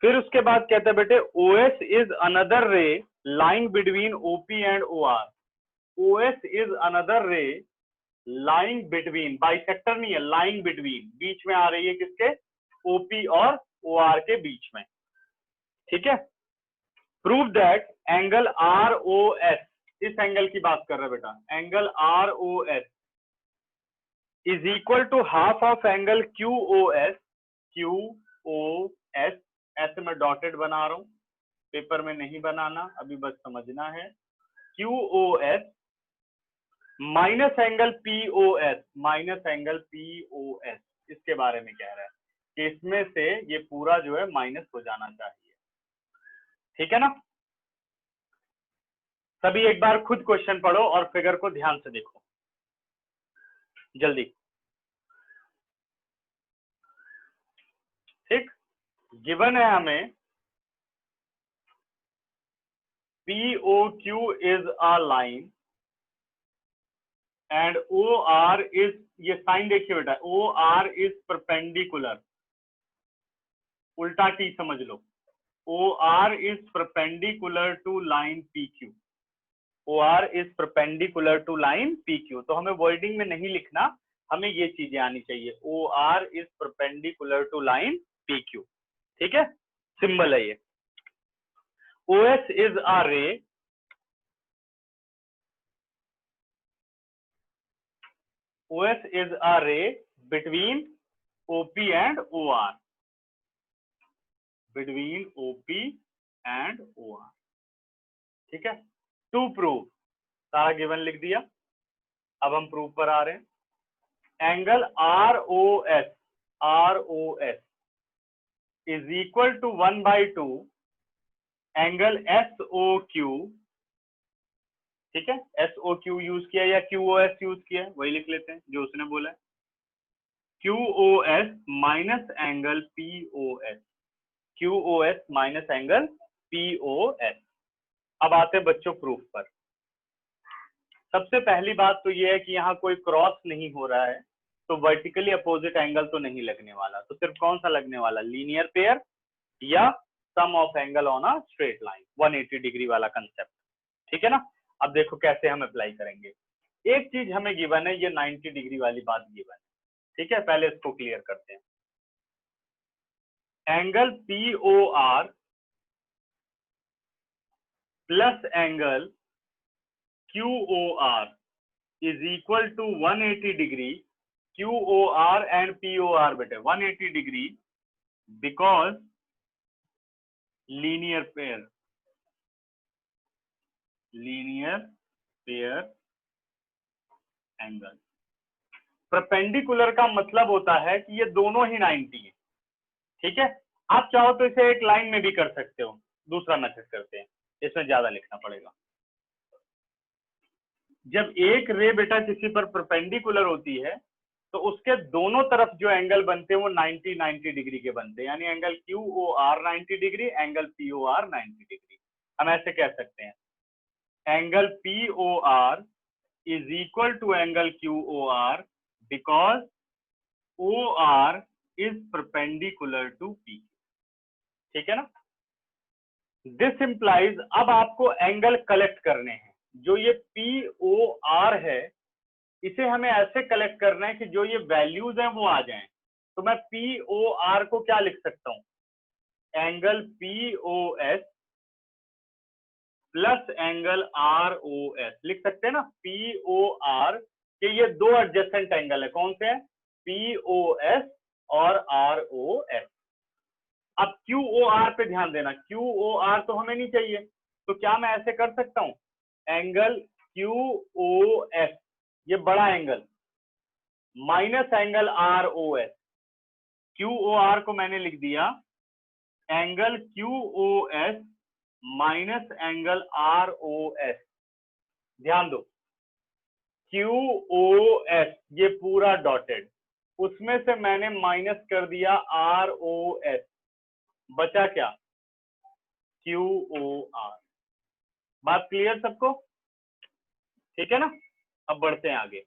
फिर उसके बाद कहते हैं बेटे OS is another ray lying between OP and OR, OS is another ray lying between, bisector नहीं है, lying between, बीच में आ रही है किसके, OP और OR के बीच में। ठीक है। प्रूव दैट एंगल ROS, इस एंगल की बात कर रहे बेटा, angle ROS is equal to half of angle QOS, QOS ऐसे मैं डॉटेड बना रहा हूं, पेपर में नहीं बनाना, अभी बस समझना है, QOS minus angle POS, minus angle POS, इसके बारे में कह रहा है कि इसमें से ये पूरा जो है माइनस हो जाना चाहिए। ठीक है ना। सभी एक बार खुद क्वेश्चन पढ़ो और फिगर को ध्यान से देखो जल्दी। ठीक, गिवन है हमें POQ is a line and OR is, ये साइन देखिए बेटा, OR इज परपेंडिकुलर, उल्टा T समझ लो, OR is perpendicular to line PQ, OR is perpendicular to line PQ। तो हमें वर्डिंग में नहीं लिखना, हमें ये चीजें आनी चाहिए, OR is perpendicular to line PQ। ठीक है, सिंबल है ये। OS इज अ रे, OS is a ray between OP and OR, between OP and OR। ठीक है। टू प्रूव, सारा गिवन लिख दिया, अब हम प्रूव पर आ रहे हैं। Angle ROS, ROS is equal to 1/2 angle SOQ। ठीक है, SOQ यूज किया या QOS यूज किया, वही लिख लेते हैं जो उसने बोला है, QOS minus angle POS, QOS minus angle POS। अब आते हैं बच्चों प्रूफ पर। सबसे पहली बात तो यह है कि यहाँ कोई क्रॉस नहीं हो रहा है, तो वर्टिकली अपोजिट एंगल तो नहीं लगने वाला, तो सिर्फ कौन सा लगने वाला, लीनियर पेयर या sum of angle on a straight line, 180 degree वाला कंसेप्ट। ठीक है ना। अब देखो कैसे हम अप्लाई करेंगे। एक चीज हमें गिवन है, ये 90 डिग्री वाली बात गिवन है। ठीक है, पहले इसको क्लियर करते हैं। Angle POR plus angle QOR is equal to 180 degree, QOR and POR बेटे 180 degree because linear pair, linear pair angle। Perpendicular का मतलब होता है कि ये दोनों ही 90 है। ठीक है, आप चाहो तो इसे एक लाइन में भी कर सकते हो, दूसरा मेथड करते हैं, इसमें ज्यादा लिखना पड़ेगा। जब एक रे बेटा किसी पर परपेंडिकुलर होती है तो उसके दोनों तरफ जो एंगल बनते हैं वो 90 डिग्री के बनते हैं, यानी angle QOR 90 degree, angle POR 90 degree. हम ऐसे कह सकते हैं angle POR is equal to angle QOR because OR is perpendicular to P। ठीक है ना। दिस इंप्लाइज, अब आपको एंगल कलेक्ट करने हैं, जो ये POR है इसे हमें ऐसे कलेक्ट करना है कि जो ये वैल्यूज हैं वो आ जाएं। तो मैं POR को क्या लिख सकता हूं, angle POS plus angle ROS लिख सकते हैं ना, POR कि ये दो एडजेसेंट एंगल है, कौन से हैं? POS और ROS। अब QOR पे ध्यान देना, QOR तो हमें नहीं चाहिए, तो क्या मैं ऐसे कर सकता हूं, एंगल QOS ये बड़ा angle minus angle ROS, QOR को मैंने लिख दिया angle QOS minus angle ROS। ध्यान दो, QOS ये पूरा डॉटेड, उसमें से मैंने माइनस कर दिया ROS, बचा क्या? QOR। बात क्लियर सबको? ठीक है ना? अब बढ़ते हैं आगे,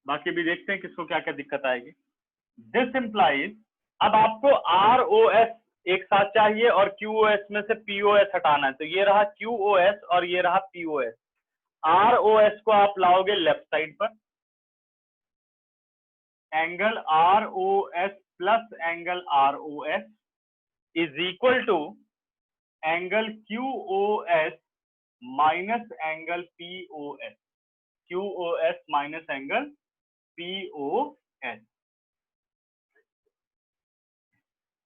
बाकी भी देखते हैं किसको क्या क्या दिक्कत आएगी। दिस इंप्लाइज, अब आपको ROS एक साथ चाहिए और QOS में से POS हटाना है, तो ये रहा QOS और ये रहा POS। ROS को आप लाओगे लेफ्ट साइड पर, angle ROS plus angle ROS is equal to angle QOS minus angle POS, QOS minus angle POS।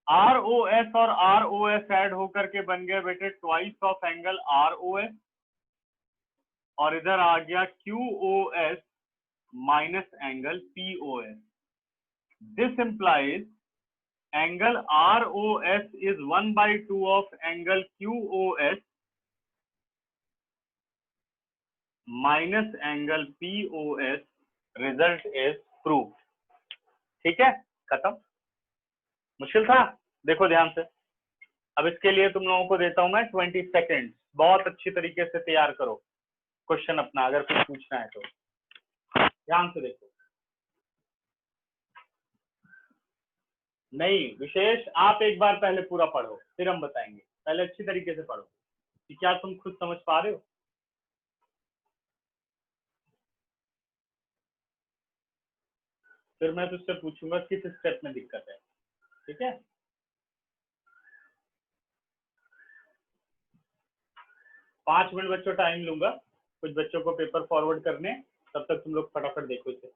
ROS और ROS ऐड होकर के बन गया बेटे ट्वाइस ऑफ एंगल ROS, और इधर आ गया QOS minus angle POS। This implies angle ROS is 1/2 of angle QOS minus angle POS, result is prove. ठीक है, खत्म। मुश्किल था? देखो ध्यान से, अब इसके लिए तुम लोगों को देता हूं मैं 20 सेकेंड, बहुत अच्छी तरीके से तैयार करो क्वेश्चन अपना, अगर कुछ पूछना है तो ध्यान से देखो। नहीं विशेष, आप एक बार पहले पूरा पढ़ो फिर हम बताएंगे, पहले अच्छी तरीके से पढ़ो कि क्या तुम खुद समझ पा रहे हो। फिर मैं तुझसे पूछूंगा किस स्टेप में दिक्कत है, ठीक है? 5 मिनट बच्चों टाइम लूंगा, कुछ बच्चों को पेपर फॉरवर्ड करने, तब तक तुम लोग फटाफट देखो इसे।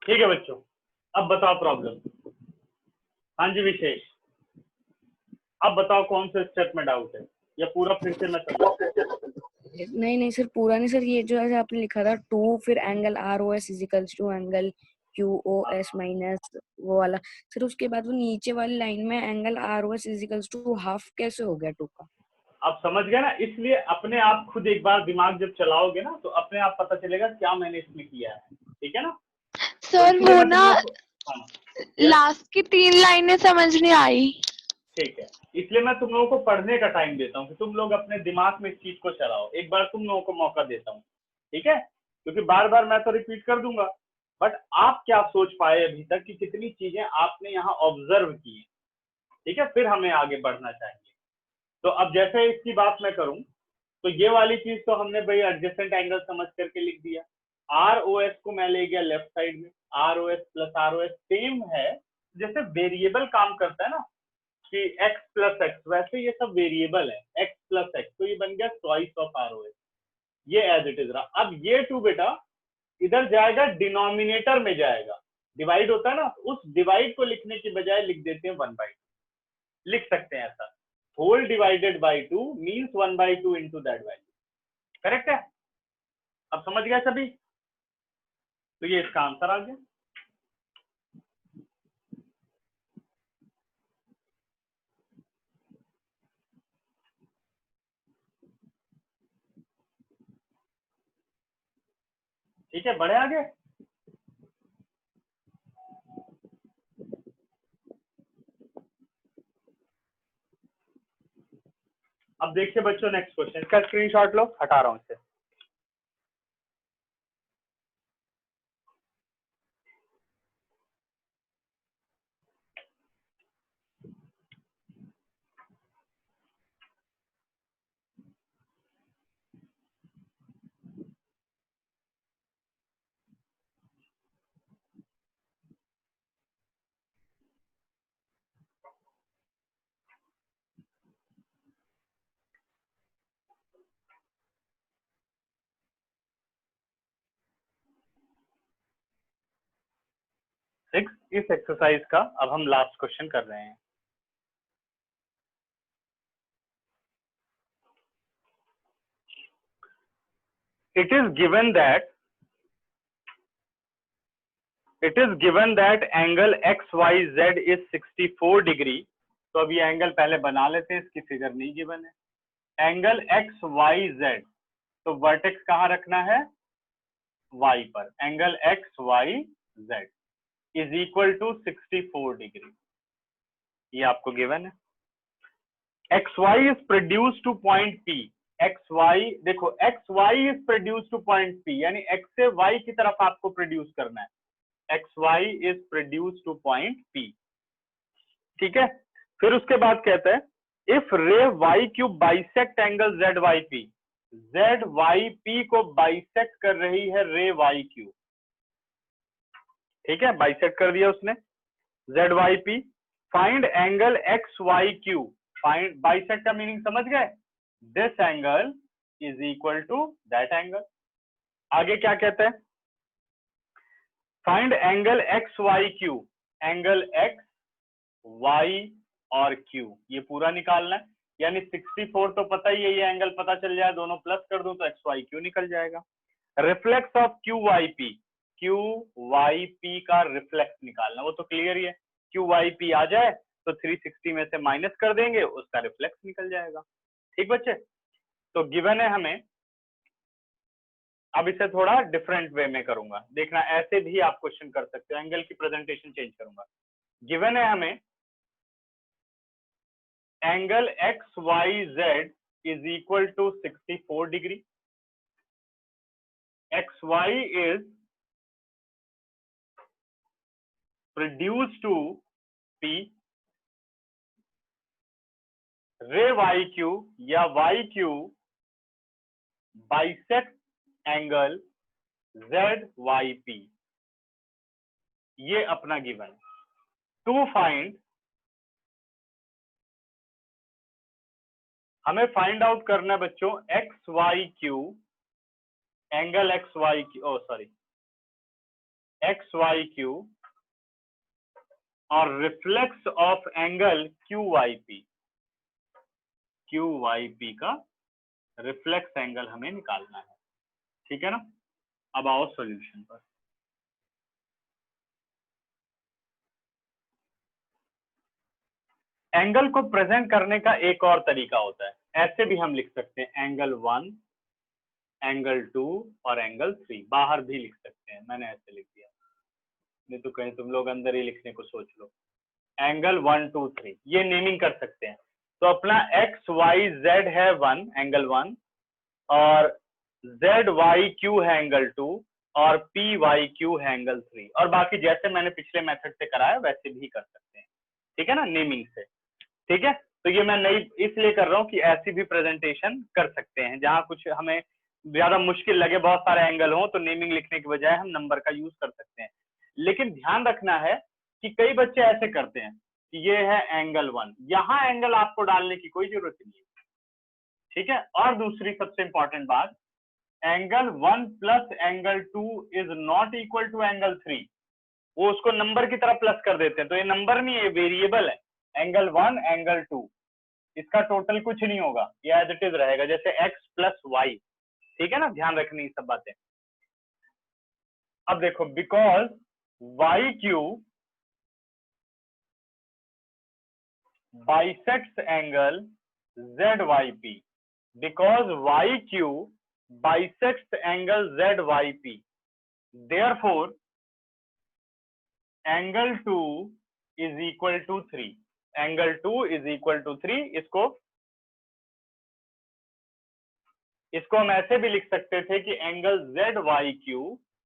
ठीक है बच्चों, अब बताओ प्रॉब्लम। हाँ जी विशेष, अब बताओ कौन से स्टेप में डाउट है, या पूरा फिर से मैं समझाऊं? नहीं नहीं सर, पूरा नहीं सर, ये जो है आपने लिखा था 2 फिर angle ROS is equals to angle QOS minus वो वाला सर, उसके बाद वो नीचे वाली लाइन में angle ROS is equals to half कैसे हो गया 2 का? आप समझ गए ना, इसलिए अपने आप खुद एक बार दिमाग जब चलाओगे ना तो अपने आप पता चलेगा क्या मैंने इसमें किया है, ठीक है ना? सर इसलिए वो मैं तुम ना लोग को, हाँ, लास्ट की 3 लाइनें समझ नहीं आई। ठीक है, इसलिए मैं तुम लोगों को पढ़ने का टाइम देता हूँ कि तुम लोग अपने दिमाग में इस चीज को चलाओ। एक बार तुम लोगों को मौका देता हूँ, ठीक है? क्योंकि बार बार मैं तो रिपीट कर दूंगा, बट आप क्या सोच पाए अभी तक कि कितनी चीजें आपने यहाँ ऑब्जर्व की है, ठीक है? फिर हमें आगे बढ़ना चाहिए। तो अब जैसे इसकी बात मैं करूं, तो ये वाली चीज तो हमने भाई एडजेसेंट एंगल समझ करके लिख दिया। ROS को मैं ले गया लेफ्ट साइड में, ROS प्लस ROS सेम है, जैसे वेरिएबल काम करता है ना कि x प्लस एक्स, वैसे ये सब वेरिएबल है, x प्लस एक्स, तो ये बन गया ट्वाइस ऑफ ROS, ये एज इट इज रहा। अब ये 2 बेटा इधर जाएगा, डिनोमिनेटर में जाएगा, डिवाइड होता है ना, उस डिवाइड को लिखने की बजाय लिख देते हैं 1/2, लिख सकते हैं ऐसा, whole divided by 2 means 1/2 into that value. Correct है? अब समझ गए सभी? तो ये इसका आंसर आ गया। ठीक है, बढ़े आगे। अब देखिए बच्चों नेक्स्ट क्वेश्चन, इसका स्क्रीनशॉट लो, हटा रहा हूं इसे। इस एक्सरसाइज का अब हम लास्ट क्वेश्चन कर रहे हैं। It is given that angle XYZ is 64 degree. तो अब ये एंगल पहले बना लेते हैं, इसकी फिगर नहीं गिवन है। एंगल XYZ, तो वर्टेक्स कहाँ रखना है? Y पर। Angle XYZ is equal to 64 degree, ये आपको गिवन है। XY is produce to point P। XY देखो, XY is produce to point P, यानी X से Y की तरफ आपको प्रोड्यूस करना है। XY is produce to point P, ठीक है? फिर उसके बाद कहते हैं इफ रे YQ bisect angle ZYP, ZYP को बाइसेक्ट कर रही है रे YQ, ठीक है? बाइसेक्ट कर दिया उसने ZYP। Find angle XYQ, find, bisect का मीनिंग समझ गए? This angle is equal to that angle. आगे क्या कहते हैं? Find angle XYQ, angle X Y और Q, ये पूरा निकालना है। यानी 64 तो पता ही है, ये एंगल पता चल जाए, दोनों प्लस कर दूं तो XYQ निकल जाएगा। रिफ्लेक्स ऑफ QYP, QYP का रिफ्लेक्स निकालना, वो तो क्लियर ही है, QYP आ जाए तो 360 में से माइनस कर देंगे, उसका रिफ्लेक्स निकल जाएगा। ठीक बच्चे? तो गिवन है हमें, अब इसे थोड़ा डिफरेंट वे में करूंगा, देखना ऐसे भी आप क्वेश्चन कर सकते हो, एंगल की प्रेजेंटेशन चेंज करूंगा। गिवन है हमें angle XYZ is equal to 64 degree. XY is produced to P. रे YQ या YQ बाइसेक्ट एंगल ZYP, ये अपना गिवन। टू फाइंड, हमें फाइंड आउट करना है बच्चों XYQ, angle XYQ, oh sorry, X Y Q और reflex of angle Q Y P का रिफ्लेक्स एंगल हमें निकालना है। ठीक है ना। अब आओ सॉल्यूशन पर। एंगल को प्रेजेंट करने का एक और तरीका होता है, ऐसे भी हम लिख सकते हैं एंगल 1, एंगल 2 और एंगल 3, बाहर भी लिख सकते हैं, मैंने ऐसे लिख दिया, नहीं तो कहीं तुम लोग अंदर ही लिखने को सोच लो। एंगल 1 2 3 ये नेमिंग कर सकते हैं। तो अपना एक्स वाई जेड है 1 एंगल 1 और जेड वाई क्यू है एंगल 2 और पी वाई क्यू है एंगल 3, और बाकी जैसे मैंने पिछले मेथड से कराया वैसे भी कर सकते हैं। ठीक है ना, नेमिंग से। ठीक है, तो ये मैं नई इसलिए कर रहा हूँ कि ऐसी भी प्रेजेंटेशन कर सकते हैं, जहां कुछ हमें ज्यादा मुश्किल लगे, बहुत सारे एंगल हो, तो नेमिंग लिखने के बजाय हम नंबर का यूज कर सकते हैं। लेकिन ध्यान रखना है कि कई बच्चे ऐसे करते हैं कि ये है एंगल 1, यहाँ एंगल आपको डालने की कोई जरूरत नहीं है। ठीक है, और दूसरी सबसे इंपॉर्टेंट बात, angle 1 plus angle 2 is not equal to angle 3। वो उसको नंबर की तरह प्लस कर देते हैं, तो ये नंबर नहीं है, वेरिएबल है। एंगल 1 एंगल 2 इसका टोटल कुछ नहीं होगा, ये एज इट इज रहेगा, जैसे x प्लस वाई। ठीक है ना, ध्यान रखनी सब बातें। अब देखो, because Y Q bisects angle Z Y P, because Y Q bisects angle Z Y P, therefore angle 2 is equal to 3। Angle 2 is equal to 3। इसको हम ऐसे भी लिख सकते थे कि angle Z Y Q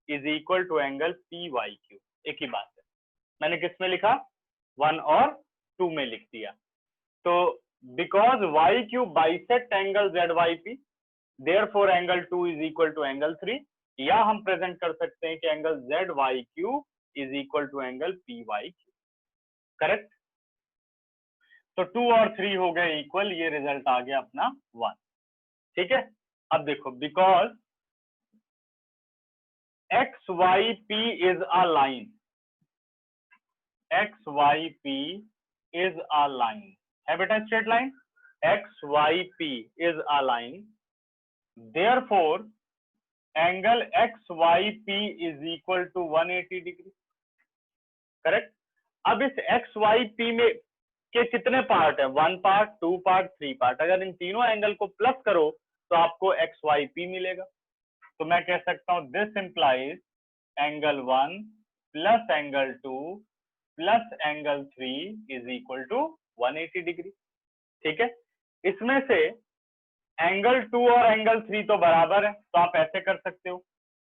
is equal to angle P Y Q. एक ही बात है, मैंने किस में लिखा, 1 और 2 में लिख दिया। तो because Y Q bisect angle Z Y P, therefore angle 2 is equal to angle 3, या हम प्रेजेंट कर सकते हैं कि angle Z Y Q is equal to angle P Y Q. Correct. तो 2 और 3 हो गए इक्वल, ये रिजल्ट आ गया अपना 1। ठीक है, अब देखो, because X Y P is a line, X Y P is a line है बेटा, straight line, X Y P is a line, therefore angle X Y P is equal to 180 degree. Correct. अब इस x Y P में के कितने part है, 1 part, 2 part, 3 part. अगर इन तीनों एंगल को प्लस करो तो आपको एक्स वाई पी मिलेगा। तो मैं कह सकता हूं this implies angle 1 plus angle 2 plus angle 3 is equal to 180 degree. ठीक है, इसमें से एंगल 2 और एंगल 3 तो बराबर है, तो आप ऐसे कर सकते हो,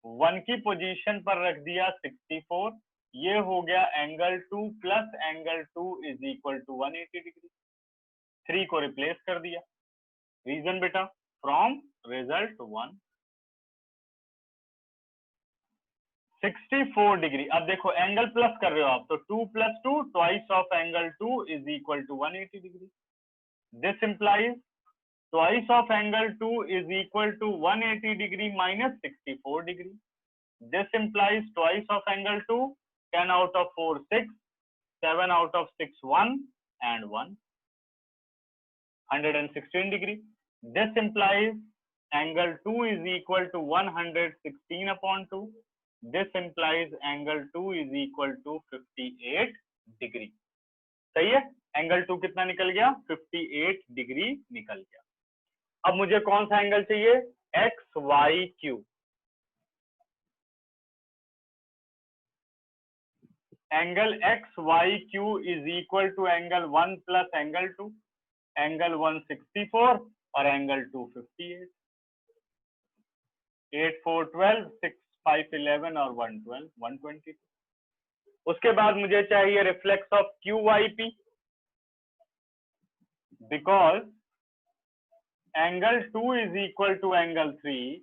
1 की पोजीशन पर रख दिया 64, ये हो गया angle 2 plus angle 2 is equal to 180 degree. 3 को रिप्लेस कर दिया। रीजन बेटा, फ्रॉम रिजल्ट 1 64 डिग्री। अब देखो एंगल प्लस कर रहे हो आप, तो 2 plus 2 twice of angle 2 is equal to 180 degree. This implies twice of angle 2 is equal to 180 degree minus 64 degree. This implies twice of angle 2, 10 out of 4 6, 7 out of 6 1 and 1, 116 degree. This implies angle 2 is equal to 116 upon 2. This implies angle 2 is equal to 58 degree. सही है, angle 2 कितना निकल गया, 58 degree निकल गया। अब मुझे कौन सा एंगल चाहिए, X Y Q. Angle X Y Q is equal to angle 1 plus angle 2, angle 1 64 और एंगल 2 58, 8 4 12, 6 5 11 और 1 12, 122। उसके बाद मुझे चाहिए reflex of Q Y P, because angle 2 is equal to angle 3,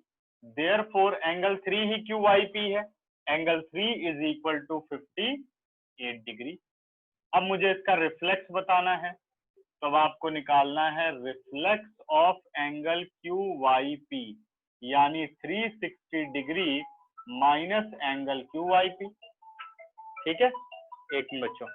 therefore angle 3 ही क्यू वाई पी है, angle 3 is equal to 58 degree. अब मुझे इसका रिफ्लेक्स बताना है, तो अब आपको निकालना है reflex of angle Q Y P, यानी 360 degree minus angle Q Y P. ठीक है, एक मिनट बच्चों।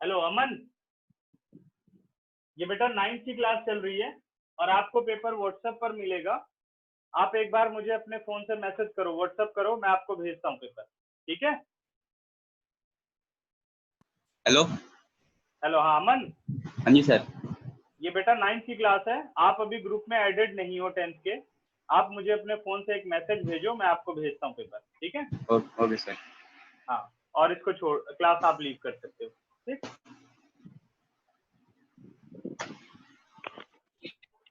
हेलो अमन, ये बेटा 9th की क्लास चल रही है और आपको पेपर व्हाट्सएप पर मिलेगा। आप एक बार मुझे अपने फोन से मैसेज करो, व्हाट्सएप करो, मैं आपको भेजता हूँ पेपर, ठीक है? हेलो। हेलो, हाँ अमन। हाँ जी सर। ये बेटा 9th की क्लास है, आप अभी ग्रुप में एडेड नहीं हो 10th के। आप मुझे अपने फोन से एक मैसेज भेजो, मैं आपको भेजता हूँ पेपर, ठीक है? Okay sir. हाँ, और इसको छोड़, क्लास आप लीव कर सकते हो, ठीक?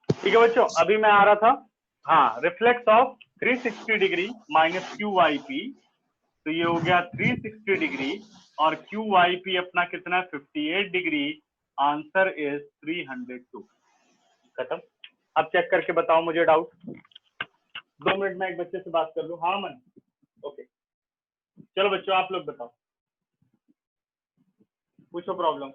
ठीक है बच्चों, अभी मैं आ रहा था। हाँ, reflex of 360 degree minus Q Y P, तो ये हो गया 360 डिग्री और क्यू वाई पी अपना कितना है 58 डिग्री। Answer is 302। खत्म। अब चेक करके बताओ मुझे डाउट। 2 मिनट में एक बच्चे से बात कर लूं। हाँ मन, ओके, चलो बच्चों आप लोग बताओ, पूछो प्रॉब्लम।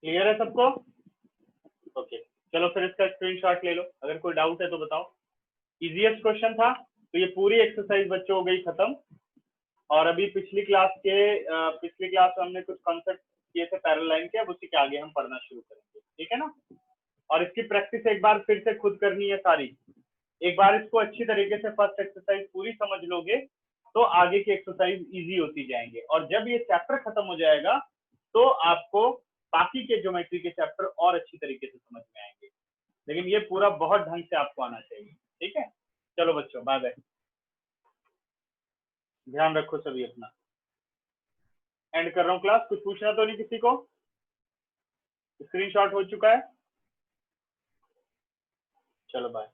क्लियर है सबको? ओके, चलो फिर इसका स्क्रीनशॉट ले लो, अगर कोई डाउट है तो बताओ। इजीएस्ट क्वेश्चन था, तो ये पूरी एक्सरसाइज बच्चों हो गई खत्म। और अभी पिछली क्लास में हमने कुछ कॉन्सेप्ट किए थे पैरेलल लाइन के, अब उसी के आगे हम पढ़ना शुरू करेंगे, ठीक है ना? और इसकी प्रैक्टिस एक बार फिर से खुद करनी है सारी। एक बार इसको अच्छी तरीके से फर्स्ट एक्सरसाइज पूरी समझ लोगे तो आगे की एक्सरसाइज इजी होती जाएंगे, और जब ये चैप्टर खत्म हो जाएगा तो आपको बाकी के ज्योमेट्री के चैप्टर और अच्छी तरीके से समझ में आएंगे। लेकिन ये पूरा बहुत ढंग से आपको आना चाहिए, ठीक है? चलो बच्चों, बाय बाय, ध्यान रखो सभी अपना। एंड कर रहा हूँ क्लास। कुछ पूछना तो नहीं किसी को? स्क्रीनशॉट हो चुका है? चलो बाय।